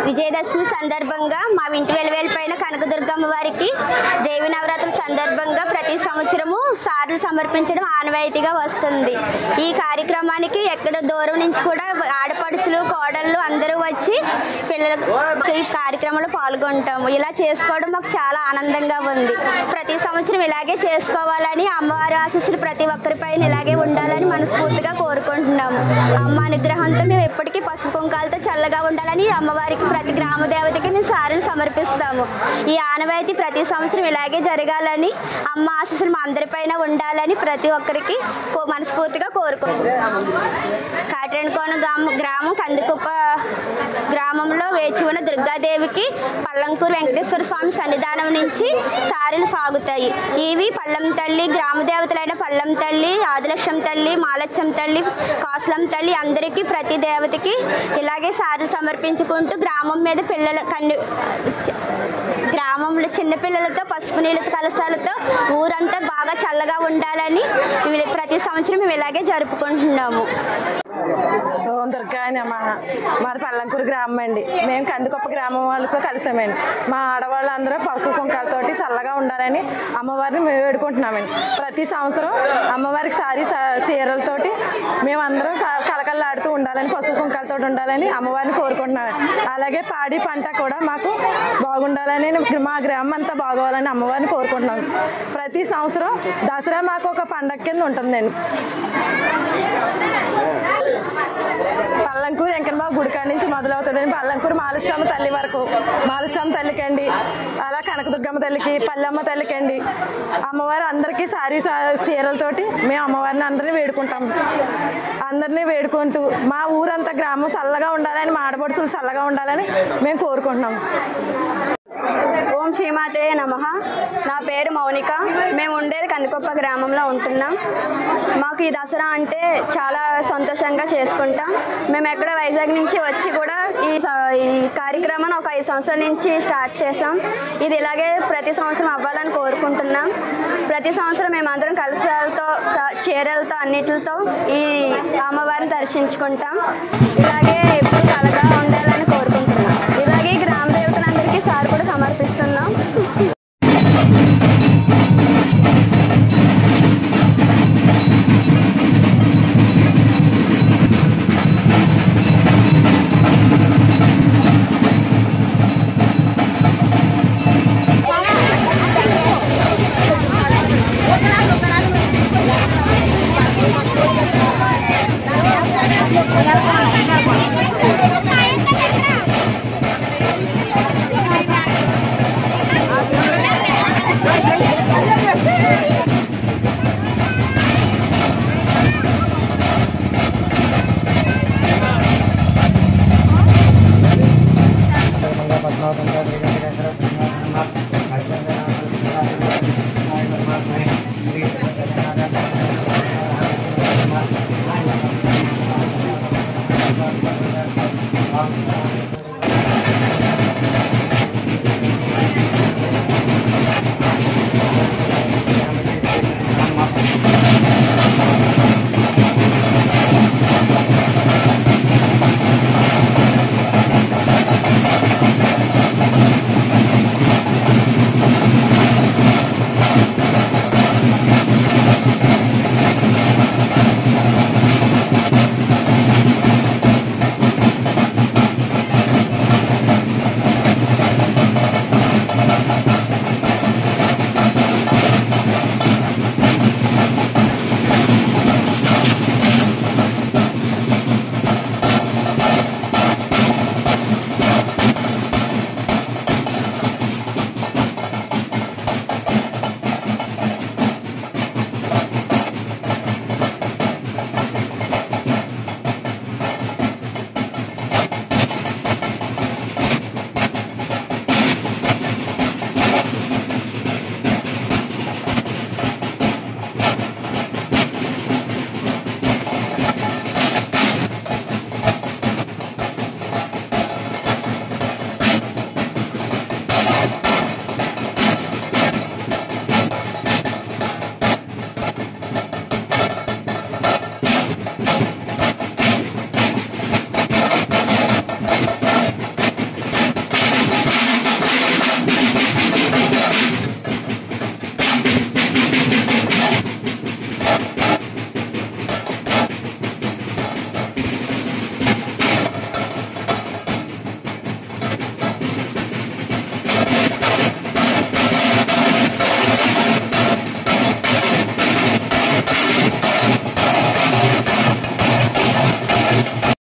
విజయదశమి సందర్భంగా మా ఇంటి వెలువెల్పైన కనకదుర్గమ్మ వారికి దేవి నవరాత్రుల సందర్భంగా ప్రతి సంవత్సరము సార్లు సమర్పించడం ఆనవాయితీగా వస్తుంది. ఈ కార్యక్రమానికి ఎక్కడ దూరం నుంచి కూడా ఆడపడుచులు కోడళ్ళు అందరూ వచ్చి పిల్లలకు ఈ కార్యక్రమంలో పాల్గొంటాము. ఇలా చేసుకోవడం మాకు చాలా ఆనందంగా ఉంది. ప్రతి సంవత్సరం ఇలాగే చేసుకోవాలని, అమ్మవారి ఆశీస్సులు ప్రతి ఒక్కరిపైన ఇలాగే ఉండాలని మనస్ఫూర్తిగా కోరుకుంటున్నాము. అమ్మ అనుగ్రహంతో మేము ఎప్పటికీ పసుపు కుంకాలతో చల్లగా ఉండాలని అమ్మవారికి ప్రతి గ్రామ దేవతకి మేము సారీలు సమర్పిస్తాము. ఈ ఆనవాయితీ ప్రతి సంవత్సరం ఇలాగే జరగాలని, అమ్మ ఆశీస్సులు మా అందరిపైన ఉండాలని ప్రతి ఒక్కరికి మనస్ఫూర్తిగా కోరుకుంటున్నాము. కాటేనికోన గ్రామం కందికుప్ప గ్రామంలో వేచి ఉన్న దుర్గాదేవికి పల్లంకూరు వెంకటేశ్వర స్వామి సన్నిధానం నుంచి సారీలు సాగుతాయి. ఇవి పల్లం తల్లి, గ్రామ దేవతలైన పల్లం తల్లి, ఆదిలక్ష్యం తల్లి, మాలక్ష్యం తల్లి, కాసులం తల్లి అందరికీ ప్రతి దేవతకి ఇలాగే సారీలు సమర్పించుకుంటూ గ్రామం మీద గ్రామంలో చిన్నపిల్లలతో పసుపు నీళ్ళ కలశాలతో ఊరంతా బాగా చల్లగా ఉండాలని ప్రతి సంవత్సరం మేము ఇలాగే జరుపుకుంటున్నాము. ఓం దుర్గాయ మాది పల్లంకూరు గ్రామం అండి. మేము కందికొప్ప గ్రామం వాళ్ళతో కలిసామండి. మా ఆడవాళ్ళందరూ పసుపు కుంకాలతోటి చల్లగా ఉండాలని అమ్మవారిని మేము వేడుకుంటున్నామండి. ప్రతి సంవత్సరం అమ్మవారికి చీరలతోటి మేమందరం కలకల్లాడుతూ ఉండాలని, పసుపు కుంకాలతో ఉండాలని అమ్మవారిని కోరుకుంటున్నామండి. అలాగే పాడి పంట కూడా మాకు బాగుండాలని, మా గ్రామం అంతా బాగోవాలని అమ్మవారిని కోరుకుంటున్నాం. ప్రతి సంవత్సరం దసరా మాకు ఒక పండగ కింద ఉంటుందండి. పల్లంకూరు వెంకటబాబు గుడికాడ నుంచి మొదలవుతుందండి. పల్లంకూరు మాలచ్చమ్మ తల్లి వరకు, మాలచ్చమ్మ తల్లికండి, అలా కనకదుర్గమ్మ తల్లికి, పల్లెమ్మ తల్లికండి, అమ్మవారు అందరికీ చీరలతోటి మేము అమ్మవారిని అందరినీ వేడుకుంటాం. అందరినీ వేడుకుంటూ మా ఊరంతా గ్రామం చల్లగా ఉండాలని, మా ఆడపడుచులు చల్లగా ఉండాలని మేము కోరుకుంటున్నాం. ఓం శ్రీమాతే నమః. నా పేరు మౌనిక. మేము ఉండేది కందికొప్ప గ్రామంలో ఉంటున్నాం. మాకు ఈ దసరా అంటే చాలా సంతోషంగా చేసుకుంటాం. మేము ఎక్కడ వైజాగ్ నుంచి వచ్చి కూడా ఈ కార్యక్రమాన్ని ఒక 5 సంవత్సరాల నుంచి స్టార్ట్ చేసాం. ఇది ఇలాగే ప్రతి సంవత్సరం అవ్వాలని కోరుకుంటున్నాం. ప్రతి సంవత్సరం మేమందరం కలశాలతో, చీరలతో, అన్నిటితో ఈ అమ్మవారిని దర్శించుకుంటాం. ఇలాగే ఎప్పుడు కలగా ఉండాలని కోరుకుంటున్నాం. ఇలాగే గ్రామ దేవతలందరికీ సార్ కూడా సమర్పిస్తున్నాం.